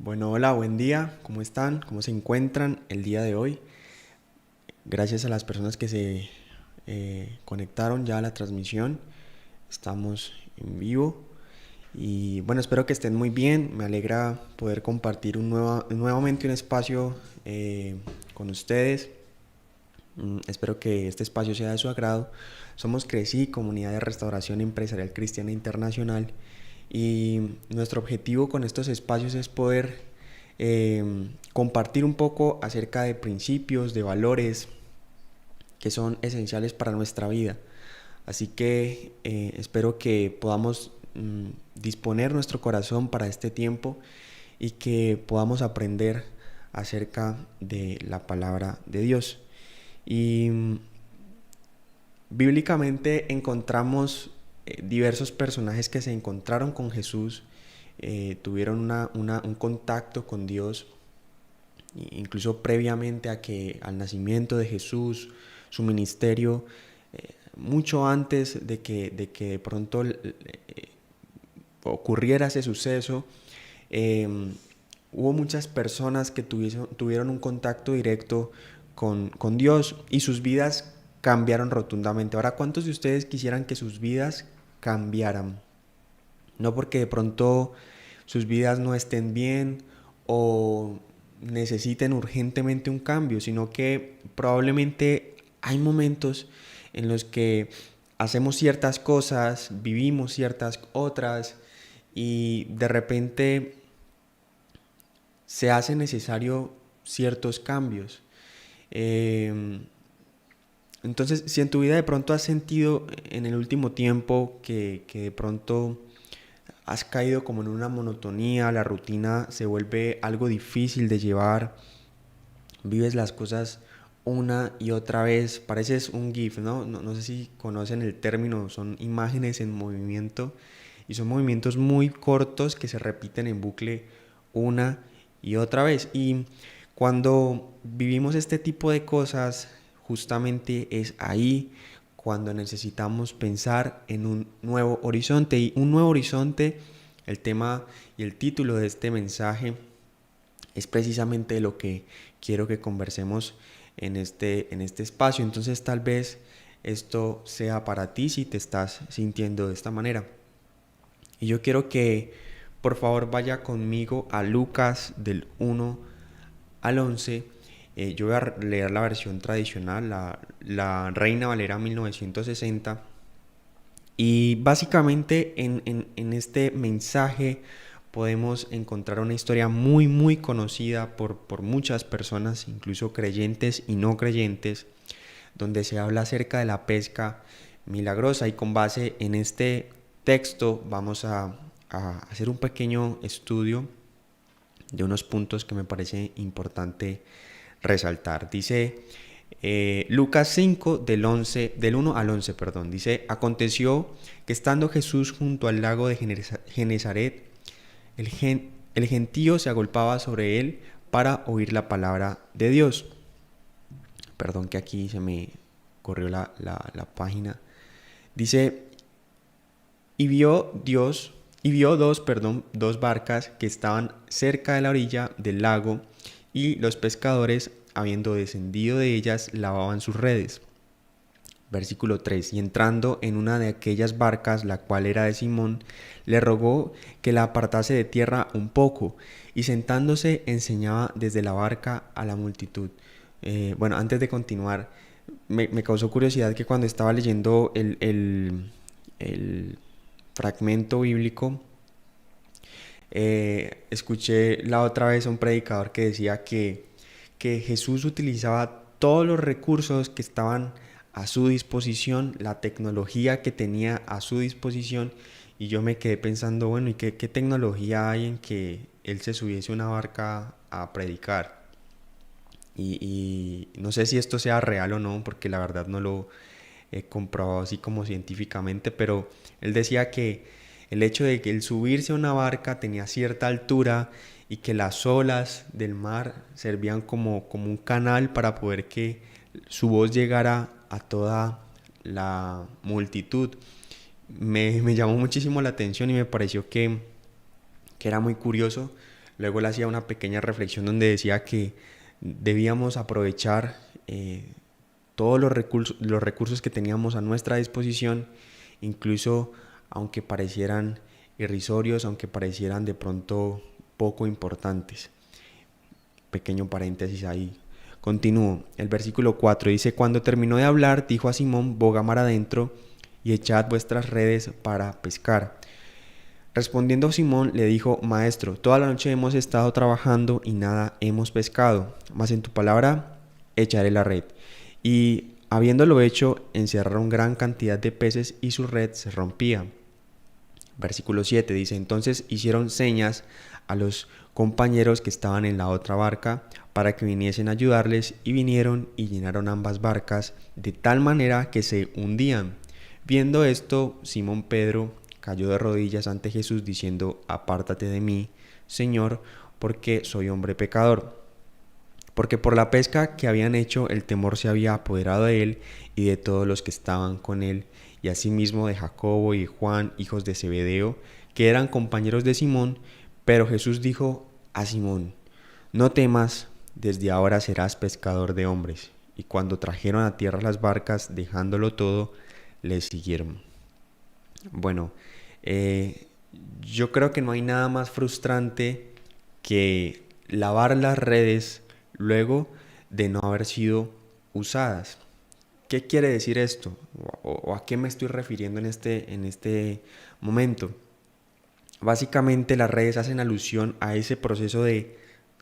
Bueno, hola, buen día, ¿cómo están? ¿Cómo se encuentran el día de hoy? Gracias a las personas que se conectaron ya a la transmisión, estamos en vivo y bueno, espero que estén muy bien. Me alegra poder compartir nuevamente un espacio con ustedes. Espero que este espacio sea de su agrado. Somos CRECI, Comunidad de Restauración Empresarial Cristiana Internacional, y nuestro objetivo con estos espacios es poder compartir un poco acerca de principios, de valores que son esenciales para nuestra vida. Así que espero que podamos disponer nuestro corazón para este tiempo y que podamos aprender acerca de la palabra de Dios. Y bíblicamente encontramos diversos personajes que se encontraron con Jesús, tuvieron un contacto con Dios, incluso previamente al nacimiento de Jesús, su ministerio, mucho antes de que de pronto ocurriera ese suceso. eh, Hubo muchas personas que tuvieron un contacto directo con Dios y sus vidas cambiaron rotundamente. Ahora, ¿cuántos de ustedes quisieran que sus vidas cambiaran? No porque de pronto sus vidas no estén bien o necesiten urgentemente un cambio, sino que probablemente hay momentos en los que hacemos ciertas cosas, vivimos ciertas otras y de repente se hace necesario ciertos cambios. Eh, entonces, si en tu vida de pronto has sentido en el último tiempo que de pronto has caído como en una monotonía, la rutina se vuelve algo difícil de llevar, vives las cosas una y otra vez, pareces un GIF, ¿no? No sé si conocen el término, son imágenes en movimiento y son movimientos muy cortos que se repiten en bucle una y otra vez. Y cuando vivimos este tipo de cosas, justamente es ahí cuando necesitamos pensar en un nuevo horizonte. Y un nuevo horizonte, el tema y el título de este mensaje es precisamente lo que quiero que conversemos en este espacio. Entonces tal vez esto sea para ti si te estás sintiendo de esta manera. Y yo quiero que por favor vaya conmigo a Lucas del 1 al 11. Yo voy a leer la versión tradicional, la Reina Valera 1960. Y básicamente en este mensaje podemos encontrar una historia muy muy conocida por muchas personas, incluso creyentes y no creyentes, donde se habla acerca de la pesca milagrosa. Y con base en este texto vamos a hacer un pequeño estudio de unos puntos que me parece importante resaltar. Dice Lucas 5 del 1 al 11, perdón. Dice: aconteció que estando Jesús junto al lago de Genezaret, el gentío se agolpaba sobre él para oír la palabra de Dios. Perdón que aquí se me corrió la página. Dice: y vio dos barcas que estaban cerca de la orilla del lago, y los pescadores, habiendo descendido de ellas, lavaban sus redes. Versículo 3: y entrando en una de aquellas barcas, la cual era de Simón, le rogó que la apartase de tierra un poco, y sentándose enseñaba desde la barca a la multitud. Bueno, antes de continuar, me causó curiosidad que cuando estaba leyendo el fragmento bíblico, escuché la otra vez a un predicador que decía que Jesús utilizaba todos los recursos que estaban a su disposición, la tecnología que tenía a su disposición, y yo me quedé pensando, bueno, ¿y qué tecnología hay en que él se subiese a una barca a predicar? Y no sé si esto sea real o no, porque la verdad no lo he comprobado así como científicamente, pero él decía que el hecho de que el subirse a una barca tenía cierta altura y que las olas del mar servían como un canal para poder que su voz llegara a toda la multitud. Me llamó muchísimo la atención y me pareció que era muy curioso Luego él hacía una pequeña reflexión donde decía que debíamos aprovechar todos los recursos que teníamos a nuestra disposición, incluso aunque parecieran irrisorios, aunque parecieran de pronto poco importantes. Pequeño paréntesis ahí. Continúo. El versículo 4 dice: cuando terminó de hablar, dijo a Simón: boga mar adentro y echad vuestras redes para pescar. Respondiendo Simón le dijo: Maestro, toda la noche hemos estado trabajando y nada hemos pescado, mas en tu palabra echaré la red. Y habiéndolo hecho, encerraron gran cantidad de peces y su red se rompía. Versículo 7 dice: entonces hicieron señas a los compañeros que estaban en la otra barca para que viniesen a ayudarles, y vinieron y llenaron ambas barcas de tal manera que se hundían. Viendo esto, Simón Pedro cayó de rodillas ante Jesús diciendo: apártate de mí, Señor, porque soy hombre pecador. Porque por la pesca que habían hecho, el temor se había apoderado de él y de todos los que estaban con él, y asimismo de Jacobo y Juan, hijos de Zebedeo, que eran compañeros de Simón. Pero Jesús dijo a Simón: no temas, desde ahora serás pescador de hombres. Y cuando trajeron a tierra las barcas, dejándolo todo, les siguieron. Bueno, yo creo que no hay nada más frustrante que lavar las redes luego de no haber sido usadas. ¿Qué quiere decir esto? ¿O a qué me estoy refiriendo en este momento? Básicamente las redes hacen alusión a ese proceso de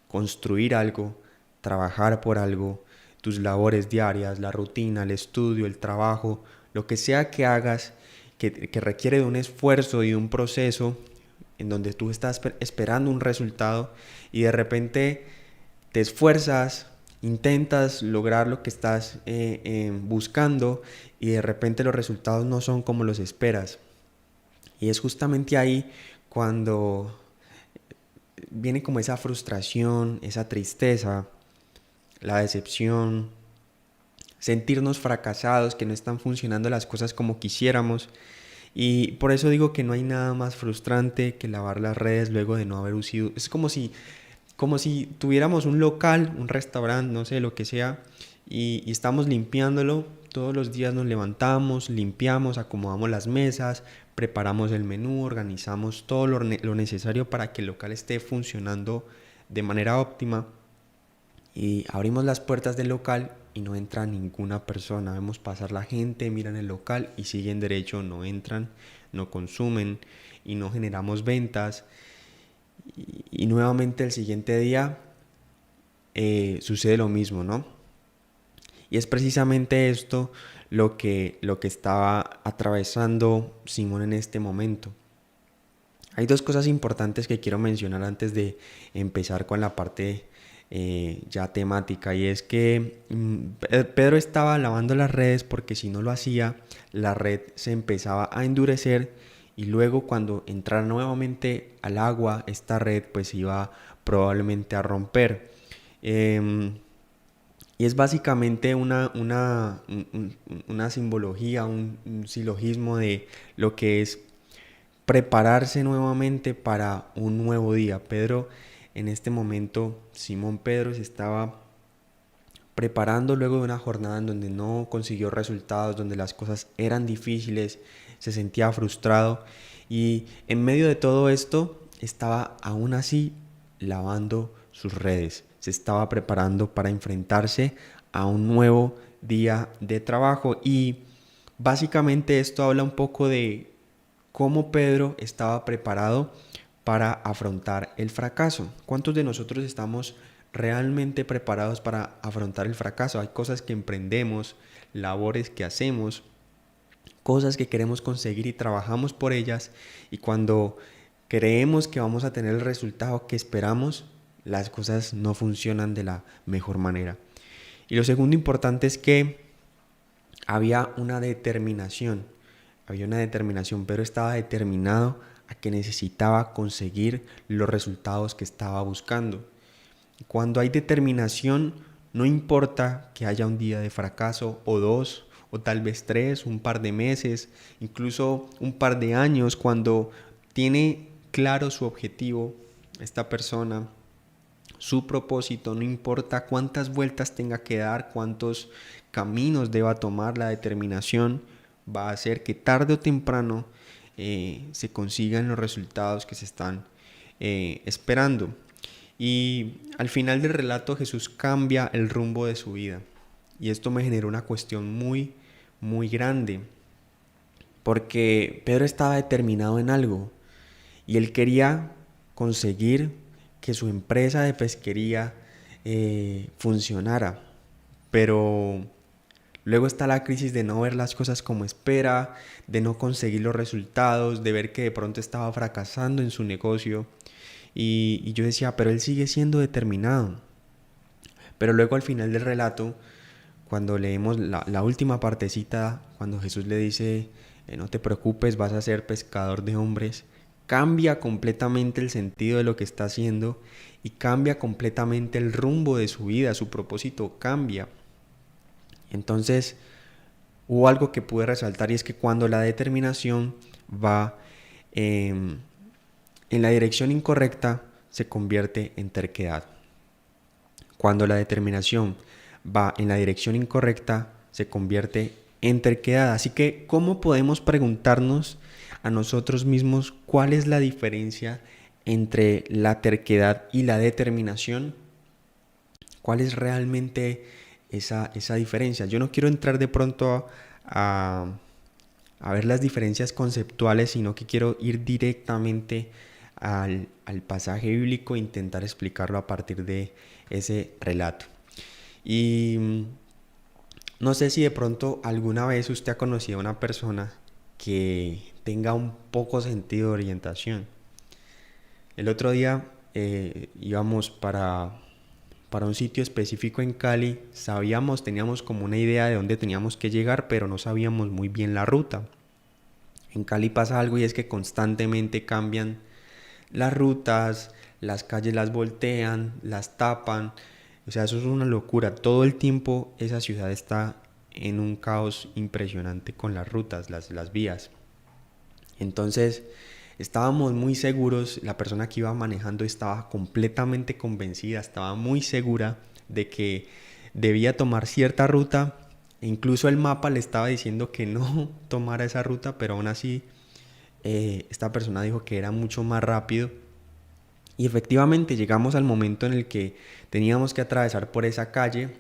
construir algo, trabajar por algo, tus labores diarias, la rutina, el estudio, el trabajo, lo que sea que hagas, que requiere de un esfuerzo y de un proceso en donde tú estás esperando un resultado y de repente te esfuerzas, intentas lograr lo que estás buscando y de repente los resultados no son como los esperas. Y es justamente ahí cuando viene como esa frustración, esa tristeza, la decepción, sentirnos fracasados, que no están funcionando las cosas como quisiéramos. Y por eso digo que no hay nada más frustrante que lavar las redes luego de no haber usado. Es como si tuviéramos un local, un restaurante, no sé, lo que sea, y estamos limpiándolo. Todos los días nos levantamos, limpiamos, acomodamos las mesas, preparamos el menú, organizamos todo lo necesario para que el local esté funcionando de manera óptima. Y abrimos las puertas del local y no entra ninguna persona. Vemos pasar la gente, miran el local y siguen derecho, no entran, no consumen y no generamos ventas. Y nuevamente el siguiente día sucede lo mismo, ¿no? Y es precisamente esto lo que estaba atravesando Simón en este momento. Hay dos cosas importantes que quiero mencionar antes de empezar con la parte ya temática, y es que Pedro estaba lavando las redes porque si no lo hacía, la red se empezaba a endurecer y luego cuando entrara nuevamente al agua, esta red pues iba probablemente a romper. Y es básicamente una simbología, un silogismo de lo que es prepararse nuevamente para un nuevo día. Pedro, en este momento, Simón Pedro se estaba preparando luego de una jornada en donde no consiguió resultados, donde las cosas eran difíciles, se sentía frustrado y en medio de todo esto estaba aún así lavando sus redes. Se estaba preparando para enfrentarse a un nuevo día de trabajo y básicamente esto habla un poco de cómo Pedro estaba preparado para afrontar el fracaso. ¿Cuántos de nosotros estamos realmente preparados para afrontar el fracaso? Hay cosas que emprendemos, labores que hacemos, cosas que queremos conseguir y trabajamos por ellas, y cuando creemos que vamos a tener el resultado que esperamos, las cosas no funcionan de la mejor manera. Y lo segundo importante es que había una determinación, pero estaba determinado a que necesitaba conseguir los resultados que estaba buscando. Cuando hay determinación, no importa que haya un día de fracaso o dos, o tal vez tres, un par de meses, incluso un par de años, cuando tiene claro su objetivo, esta persona, su propósito, no importa cuántas vueltas tenga que dar, cuántos caminos deba tomar, la determinación va a hacer que tarde o temprano se consigan los resultados que se están esperando. Y al final del relato Jesús cambia el rumbo de su vida. Y esto me generó una cuestión muy, muy grande. Porque Pedro estaba determinado en algo. Y él quería conseguir que su empresa de pesquería funcionara. Pero luego está la crisis de no ver las cosas como espera, de no conseguir los resultados, de ver que de pronto estaba fracasando en su negocio. Y yo decía, pero él sigue siendo determinado. Pero luego al final del relato, cuando leemos la última partecita, cuando Jesús le dice, no te preocupes, vas a ser pescador de hombres, cambia completamente el sentido de lo que está haciendo y cambia completamente el rumbo de su vida, su propósito cambia. Entonces, hubo algo que pude resaltar y es que cuando la determinación va en la dirección incorrecta, se convierte en terquedad. Cuando la determinación va en la dirección incorrecta, se convierte en terquedad. Así que, ¿cómo podemos preguntarnos a nosotros mismos cuál es la diferencia entre la terquedad y la determinación? ¿Cuál es realmente esa diferencia? Yo no quiero entrar de pronto a ver las diferencias conceptuales, sino que quiero ir directamente al pasaje bíblico e intentar explicarlo a partir de ese relato. Y no sé si de pronto alguna vez usted ha conocido a una persona que tenga un poco sentido de orientación. El otro día íbamos para un sitio específico en Cali. Teníamos como una idea de dónde teníamos que llegar, pero no sabíamos muy bien la ruta. En Cali pasa algo y es que constantemente cambian las rutas, las calles las voltean, las tapan. O sea, eso es una locura. Todo el tiempo esa ciudad está en un caos impresionante con las rutas, las vías. Entonces, estábamos muy seguros, la persona que iba manejando estaba completamente convencida, estaba muy segura de que debía tomar cierta ruta. E incluso el mapa le estaba diciendo que no tomara esa ruta, pero aún así esta persona dijo que era mucho más rápido. Y efectivamente llegamos al momento en el que teníamos que atravesar por esa calle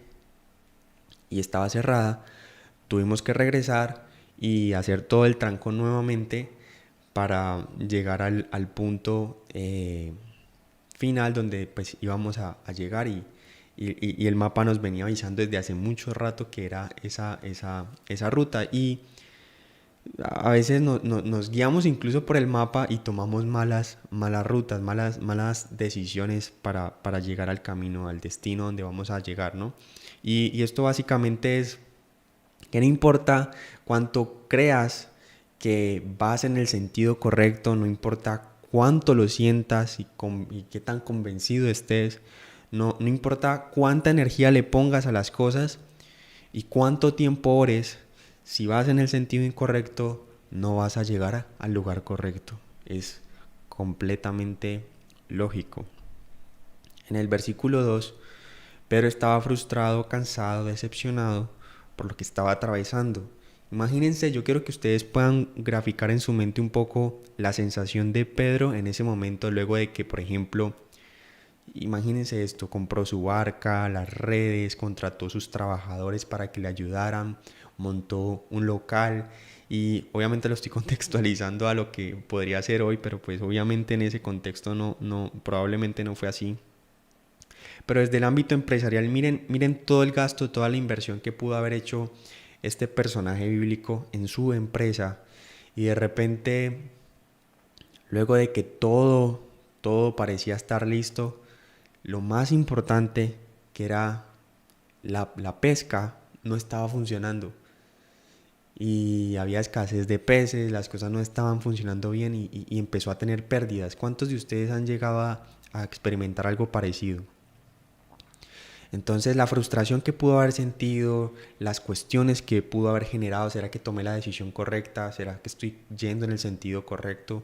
y estaba cerrada. Tuvimos que regresar y hacer todo el trancón nuevamente para llegar al punto final donde pues íbamos a llegar y el mapa nos venía avisando desde hace mucho rato que era esa ruta. Y a veces nos guiamos incluso por el mapa y tomamos malas rutas, malas decisiones para llegar al camino, al destino donde vamos a llegar, ¿no? Y esto básicamente es que no importa cuánto creas que vas en el sentido correcto, no importa cuánto lo sientas y qué tan convencido estés, no importa cuánta energía le pongas a las cosas y cuánto tiempo ores, si vas en el sentido incorrecto, no vas a llegar al lugar correcto. Es completamente lógico. En el versículo 2, Pedro estaba frustrado, cansado, decepcionado por lo que estaba atravesando. Imagínense, yo quiero que ustedes puedan graficar en su mente un poco la sensación de Pedro en ese momento, luego de que, por ejemplo, imagínense esto, compró su barca, las redes, contrató sus trabajadores para que le ayudaran, montó un local y obviamente lo estoy contextualizando a lo que podría ser hoy, pero pues obviamente en ese contexto probablemente no fue así. Pero desde el ámbito empresarial, miren todo el gasto, toda la inversión que pudo haber hecho este personaje bíblico en su empresa y de repente, luego de que todo parecía estar listo, lo más importante, que era la pesca, no estaba funcionando y había escasez de peces, las cosas no estaban funcionando bien y empezó a tener pérdidas. ¿Cuántos de ustedes han llegado a experimentar algo parecido? Entonces la frustración que pudo haber sentido, las cuestiones que pudo haber generado, ¿será que tomé la decisión correcta? ¿Será que estoy yendo en el sentido correcto?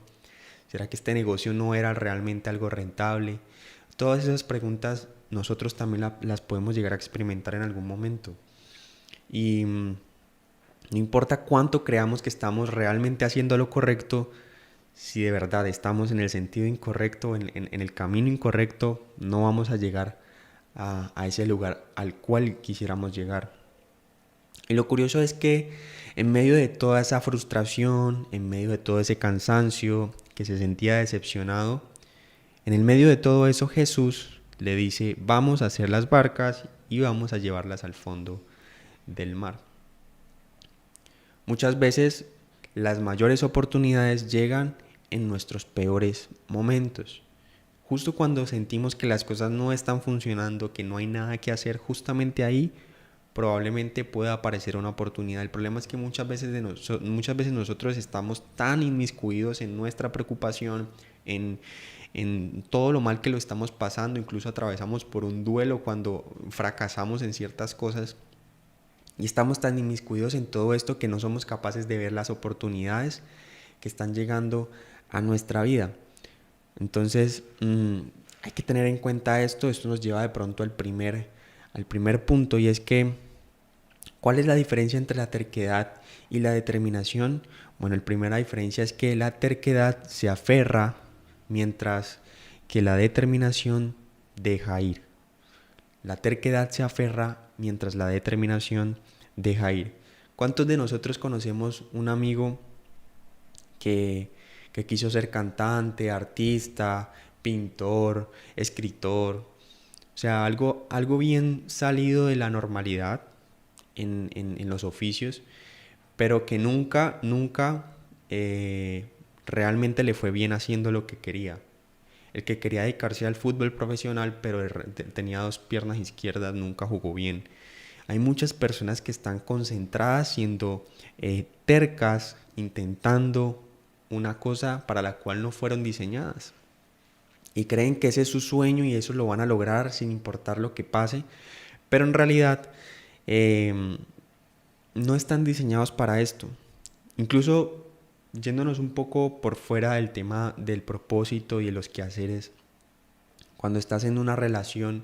¿Será que este negocio no era realmente algo rentable? Todas esas preguntas nosotros también las podemos llegar a experimentar en algún momento. Y no importa cuánto creamos que estamos realmente haciendo lo correcto, si de verdad estamos en el sentido incorrecto, en el camino incorrecto, no vamos a llegar a ese lugar al cual quisiéramos llegar. Y lo curioso es que en medio de toda esa frustración, en medio de todo ese cansancio, que se sentía decepcionado, en el medio de todo eso Jesús le dice, vamos a hacer las barcas y vamos a llevarlas al fondo del mar. Muchas veces las mayores oportunidades llegan en nuestros peores momentos. Justo cuando sentimos que las cosas no están funcionando, que no hay nada que hacer, justamente ahí probablemente pueda aparecer una oportunidad. El problema es que muchas veces nosotros estamos tan inmiscuidos en nuestra preocupación, en todo lo mal que lo estamos pasando, incluso atravesamos por un duelo cuando fracasamos en ciertas cosas. Y estamos tan inmiscuidos en todo esto que no somos capaces de ver las oportunidades que están llegando a nuestra vida. Entonces, hay que tener en cuenta esto. Esto nos lleva de pronto al primer punto, y es que, ¿cuál es la diferencia entre la terquedad y la determinación? Bueno, la primera diferencia es que la terquedad se aferra, mientras que la determinación deja ir. La terquedad se aferra, mientras la determinación deja ir. ¿Cuántos de nosotros conocemos un amigo que quiso ser cantante, artista, pintor, escritor? O sea, algo bien salido de la normalidad en los oficios, pero que nunca realmente le fue bien haciendo lo que quería. El que quería dedicarse al fútbol profesional, pero tenía 2 piernas izquierdas, nunca jugó bien. Hay muchas personas que están concentradas, siendo tercas, intentando una cosa para la cual no fueron diseñadas. Y creen que ese es su sueño y eso lo van a lograr sin importar lo que pase. Pero en realidad no están diseñados para esto. Incluso yéndonos un poco por fuera del tema del propósito y de los quehaceres, cuando estás en una relación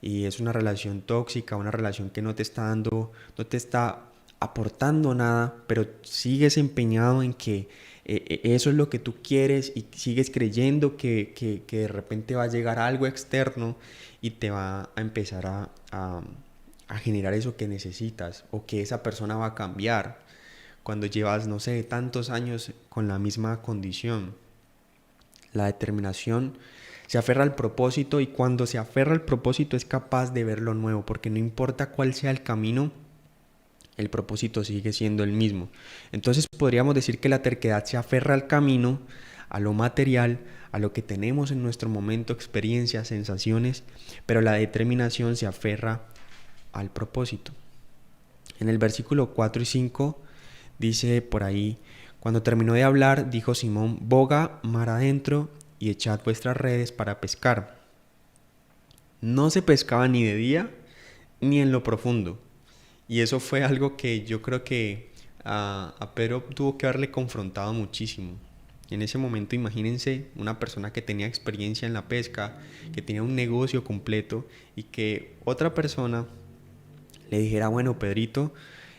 y es una relación tóxica, una relación que no te está aportando nada, pero sigues empeñado en que eso es lo que tú quieres y sigues creyendo que de repente va a llegar algo externo y te va a empezar a generar eso que necesitas, o que esa persona va a cambiar cuando llevas, no sé, tantos años con la misma condición. La determinación se aferra al propósito, y cuando se aferra al propósito es capaz de ver lo nuevo, porque no importa cuál sea el camino, el propósito sigue siendo el mismo. Entonces podríamos decir que la terquedad se aferra al camino, a lo material, a lo que tenemos en nuestro momento, experiencias, sensaciones, pero la determinación se aferra al propósito. En el versículo 4 y 5 dice por ahí: cuando terminó de hablar, dijo Simón, boga mar adentro y echad vuestras redes para pescar. No se pescaba ni de día ni en lo profundo. Y eso fue algo que yo creo que a Pedro tuvo que haberle confrontado muchísimo. En ese momento, imagínense una persona que tenía experiencia en la pesca, que tenía un negocio completo, y que otra persona le dijera: bueno, Pedrito,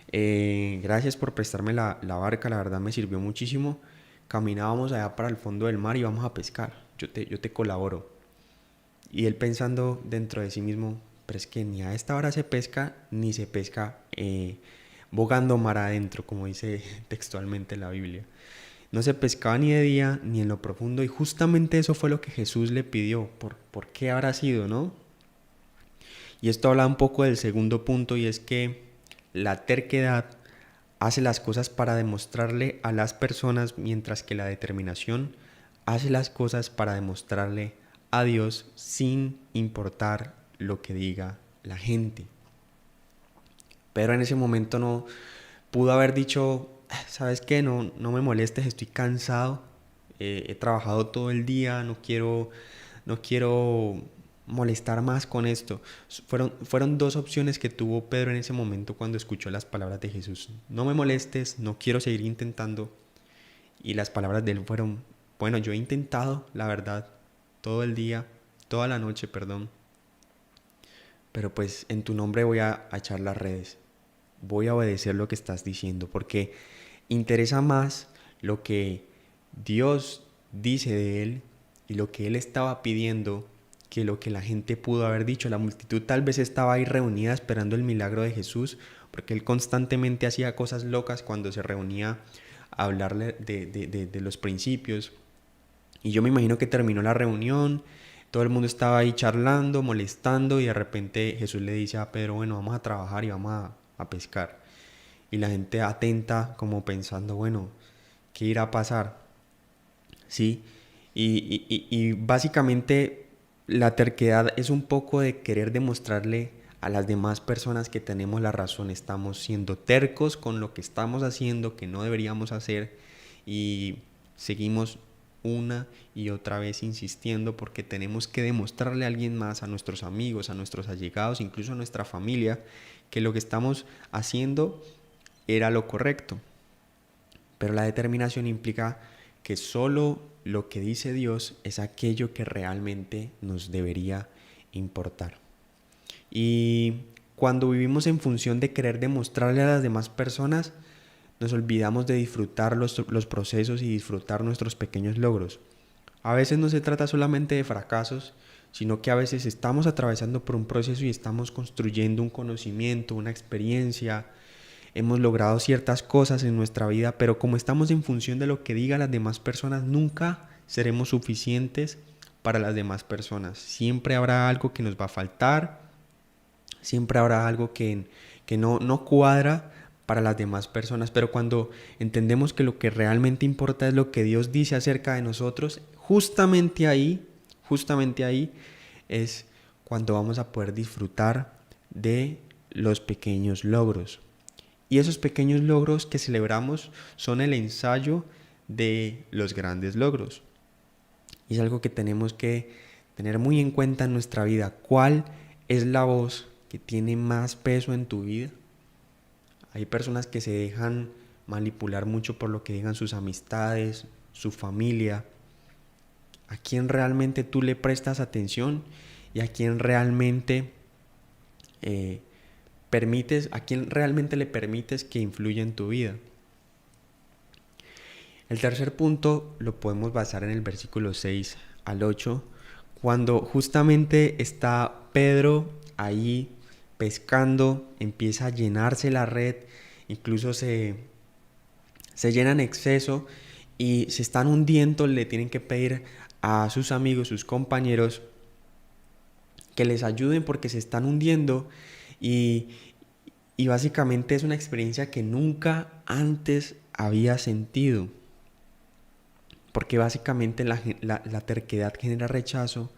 gracias por prestarme la barca, la verdad me sirvió muchísimo. Caminábamos allá para el fondo del mar y vamos a pescar, yo te colaboro. Y él pensando dentro de sí mismo: pero es que ni a esta hora se pesca, ni se pesca bogando mar adentro, como dice textualmente la Biblia. No se pescaba ni de día ni en lo profundo, y justamente eso fue lo que Jesús le pidió. ¿Por qué habrá sido, no? Y esto habla un poco del segundo punto, y es que la terquedad hace las cosas para demostrarle a las personas, mientras que la determinación hace las cosas para demostrarle a Dios, sin importar lo que diga la gente. Pero en ese momento no pudo haber dicho: ¿sabes qué? No me molestes, estoy cansado, he trabajado todo el día, no quiero molestar más con esto. Fueron 2 opciones que tuvo Pedro en ese momento cuando escuchó las palabras de Jesús: no me molestes, no quiero seguir intentando. Y las palabras de él fueron: bueno, yo he intentado, la verdad, todo el día, toda la noche, perdón, pero pues en tu nombre voy a echar las redes, voy a obedecer lo que estás diciendo, porque interesa más lo que Dios dice de él y lo que él estaba pidiendo que lo que la gente pudo haber dicho. La multitud tal vez estaba ahí reunida esperando el milagro de Jesús, porque él constantemente hacía cosas locas cuando se reunía a hablarle de los principios. Y yo me imagino que terminó la reunión, todo el mundo estaba ahí charlando, molestando, y de repente Jesús le dice a Pedro, bueno, vamos a trabajar y vamos a pescar. Y la gente atenta, como pensando, bueno, ¿qué irá a pasar? ¿Sí? Y básicamente la terquedad es un poco de querer demostrarle a las demás personas que tenemos la razón. Estamos siendo tercos con lo que estamos haciendo, que no deberíamos hacer, y seguimos una y otra vez insistiendo porque tenemos que demostrarle a alguien más, a nuestros amigos, a nuestros allegados, incluso a nuestra familia, que lo que estamos haciendo era lo correcto. Pero la determinación implica que solo lo que dice Dios es aquello que realmente nos debería importar. Y cuando vivimos en función de querer demostrarle a las demás personas, nos olvidamos de disfrutar los procesos y disfrutar nuestros pequeños logros. A veces no se trata solamente de fracasos, sino que a veces estamos atravesando por un proceso y estamos construyendo un conocimiento, una experiencia. Hemos logrado ciertas cosas en nuestra vida, pero como estamos en función de lo que digan las demás personas, nunca seremos suficientes para las demás personas. Siempre habrá algo que nos va a faltar, siempre habrá algo que no cuadra para las demás personas, pero cuando entendemos que lo que realmente importa es lo que Dios dice acerca de nosotros, justamente ahí es cuando vamos a poder disfrutar de los pequeños logros. Y esos pequeños logros que celebramos son el ensayo de los grandes logros. Y es algo que tenemos que tener muy en cuenta en nuestra vida. ¿Cuál es la voz que tiene más peso en tu vida? Hay personas que se dejan manipular mucho por lo que digan sus amistades, su familia. ¿A quién realmente tú le prestas atención y a quién realmente a quién realmente le permites que influya en tu vida? El tercer punto lo podemos basar en el versículo 6 al 8, cuando justamente está Pedro ahí pescando, empieza a llenarse la red, incluso se llena en exceso y se están hundiendo, le tienen que pedir a sus amigos, sus compañeros, que les ayuden porque se están hundiendo, y, y básicamente es una experiencia que nunca antes había sentido. Porque básicamente la terquedad genera rechazo,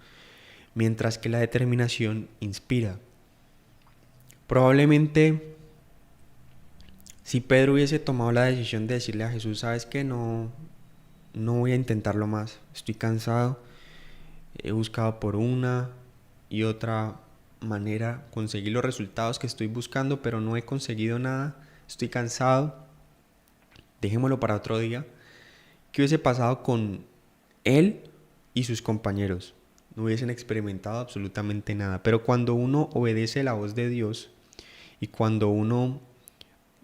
mientras que la determinación inspira. Probablemente, si Pedro hubiese tomado la decisión de decirle a Jesús, ¿sabes qué? No voy a intentarlo más, estoy cansado, he buscado por una y otra manera conseguir los resultados que estoy buscando, pero no he conseguido nada, estoy cansado, dejémoslo para otro día. ¿Qué hubiese pasado con él y sus compañeros? No hubiesen experimentado absolutamente nada. Pero cuando uno obedece la voz de Dios y cuando uno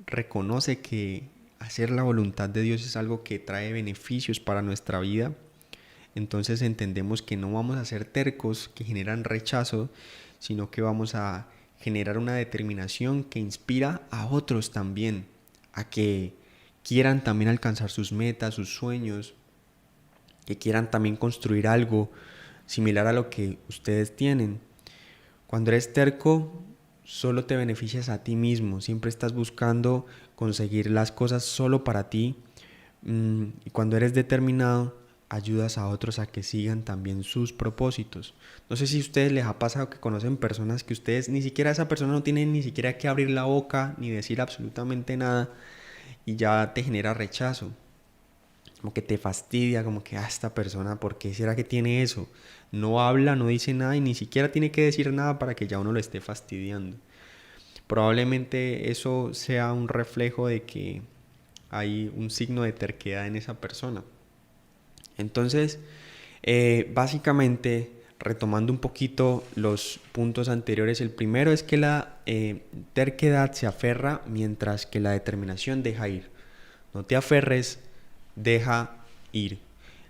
reconoce que hacer la voluntad de Dios es algo que trae beneficios para nuestra vida, entonces entendemos que no vamos a ser tercos que generan rechazo, sino que vamos a generar una determinación que inspira a otros también a que quieran también alcanzar sus metas, sus sueños, que quieran también construir algo similar a lo que ustedes tienen. Cuando eres terco, solo te beneficias a ti mismo, siempre estás buscando conseguir las cosas solo para ti, y cuando eres determinado, ayudas a otros a que sigan también sus propósitos. No sé si a ustedes les ha pasado que conocen personas que ustedes ni siquiera esa persona no tiene ni siquiera que abrir la boca ni decir absolutamente nada y ya te genera rechazo, como que te fastidia, como que esta persona, ¿por qué será que tiene eso? No habla, no dice nada y ni siquiera tiene que decir nada para que ya uno lo esté fastidiando. Probablemente eso sea un reflejo de que hay un signo de terquedad en esa persona. Entonces, básicamente, retomando un poquito los puntos anteriores, el primero es que la terquedad se aferra mientras que la determinación deja ir. No te aferres, deja ir.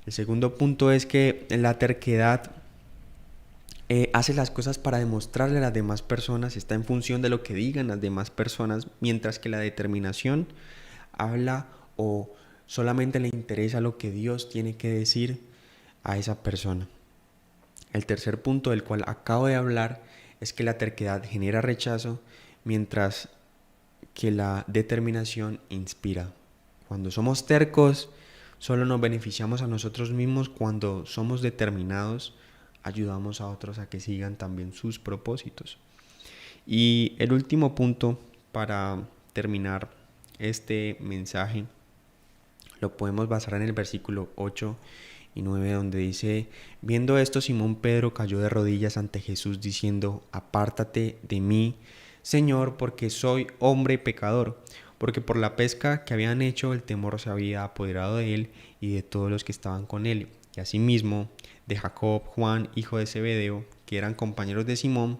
El segundo punto es que la terquedad hace las cosas para demostrarle a las demás personas, está en función de lo que digan las demás personas, mientras que la determinación habla o solamente le interesa lo que Dios tiene que decir a esa persona. El tercer punto del cual acabo de hablar es que la terquedad genera rechazo, mientras que la determinación inspira. Cuando somos tercos, solo nos beneficiamos a nosotros mismos. Cuando somos determinados, ayudamos a otros a que sigan también sus propósitos. Y el último punto para terminar este mensaje lo podemos basar en el versículo 8 y 9, donde dice: viendo esto, Simón Pedro cayó de rodillas ante Jesús diciendo: apártate de mí, Señor, porque soy hombre pecador. Porque por la pesca que habían hecho, el temor se había apoderado de él y de todos los que estaban con él, y asimismo de Jacob, Juan, hijo de Zebedeo, que eran compañeros de Simón.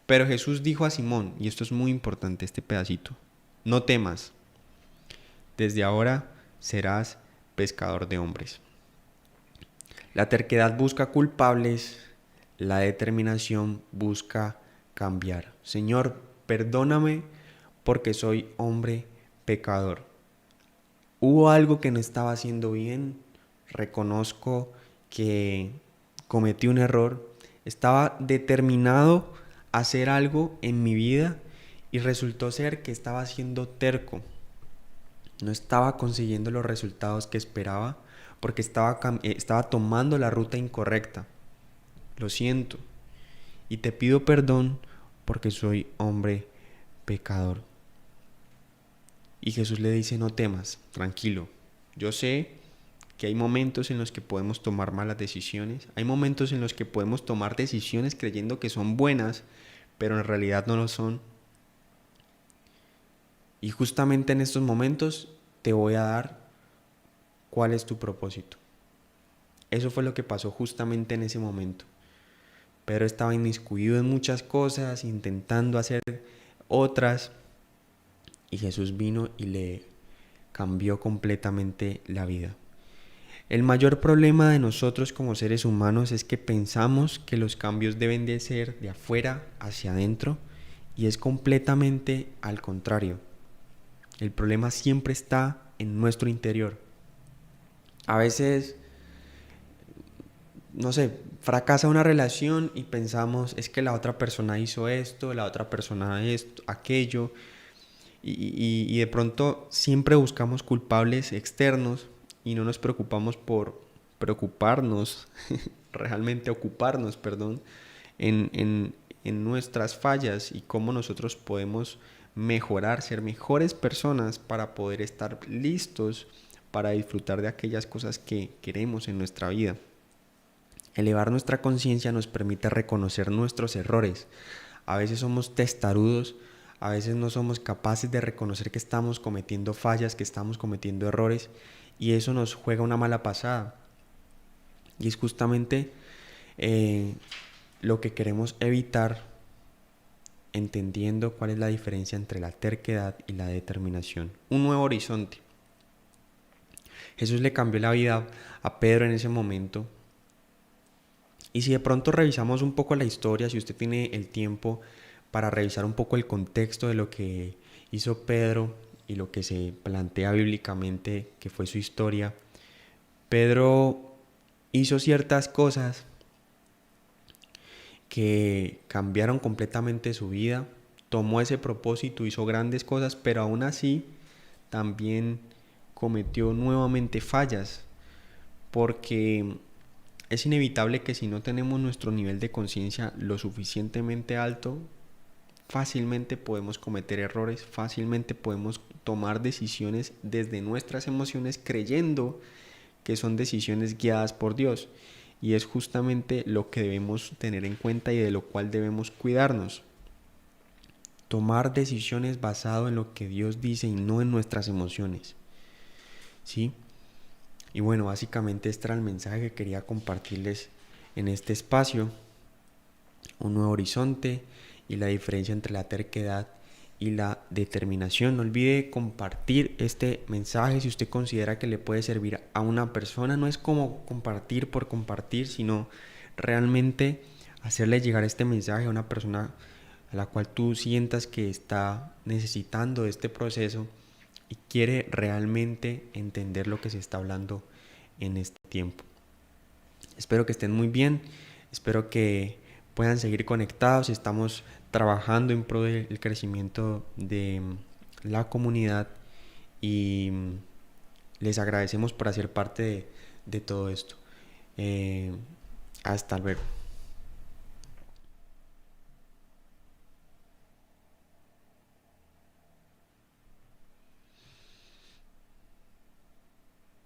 Pero Jesús dijo a Simón, y esto es muy importante, este pedacito: no temas, desde ahora serás pescador de hombres. La terquedad busca culpables, la determinación busca cambiar. Señor, perdóname porque soy hombre pecador. Hubo algo que no estaba haciendo bien, reconozco que cometí un error, estaba determinado a hacer algo en mi vida y resultó ser que estaba siendo terco. No estaba consiguiendo los resultados que esperaba porque estaba tomando la ruta incorrecta. Lo siento y te pido perdón porque soy hombre pecador. Y Jesús le dice: no temas, tranquilo. Yo sé que hay momentos en los que podemos tomar malas decisiones, hay momentos en los que podemos tomar decisiones creyendo que son buenas, pero en realidad no lo son. Y justamente en estos momentos te voy a dar cuál es tu propósito. Eso fue lo que pasó justamente en ese momento. Pedro estaba inmiscuido en muchas cosas, intentando hacer otras, y Jesús vino y le cambió completamente la vida. El mayor problema de nosotros como seres humanos es que pensamos que los cambios deben de ser de afuera hacia adentro, y es completamente al contrario. El problema siempre está en nuestro interior. A veces, no sé, fracasa una relación y pensamos: es que la otra persona hizo esto, la otra persona esto, aquello, y de pronto siempre buscamos culpables externos y no nos preocupamos por preocuparnos, realmente ocuparnos, perdón, en nuestras fallas y cómo nosotros podemos mejorar, ser mejores personas para poder estar listos para disfrutar de aquellas cosas que queremos en nuestra vida. Elevar nuestra conciencia nos permite reconocer nuestros errores. A veces somos testarudos, a veces no somos capaces de reconocer que estamos cometiendo fallas, que estamos cometiendo errores, y eso nos juega una mala pasada. Y es justamente lo que queremos evitar, entendiendo cuál es la diferencia entre la terquedad y la determinación. Un nuevo horizonte. Jesús le cambió la vida a Pedro en ese momento. Y si de pronto revisamos un poco la historia, si usted tiene el tiempo para revisar un poco el contexto de lo que hizo Pedro y lo que se plantea bíblicamente que fue su historia, Pedro hizo ciertas cosas que cambiaron completamente su vida, tomó ese propósito, hizo grandes cosas, pero aún así también cometió nuevamente fallas, porque es inevitable que si no tenemos nuestro nivel de conciencia lo suficientemente alto, fácilmente podemos cometer errores, fácilmente podemos tomar decisiones desde nuestras emociones creyendo que son decisiones guiadas por Dios. Y es justamente lo que debemos tener en cuenta y de lo cual debemos cuidarnos. Tomar decisiones basado en lo que Dios dice y no en nuestras emociones. ¿Sí? Y bueno, básicamente este era el mensaje que quería compartirles en este espacio. Un nuevo horizonte y la diferencia entre la terquedad y la determinación. No olvide compartir este mensaje si usted considera que le puede servir a una persona. No es como compartir por compartir, sino realmente hacerle llegar este mensaje a una persona a la cual tú sientas que está necesitando de este proceso y quiere realmente entender lo que se está hablando en este tiempo. Espero que estén muy bien, espero que puedan seguir conectados. Estamos trabajando en pro del crecimiento de la comunidad y les agradecemos por hacer parte de todo esto. Hasta luego.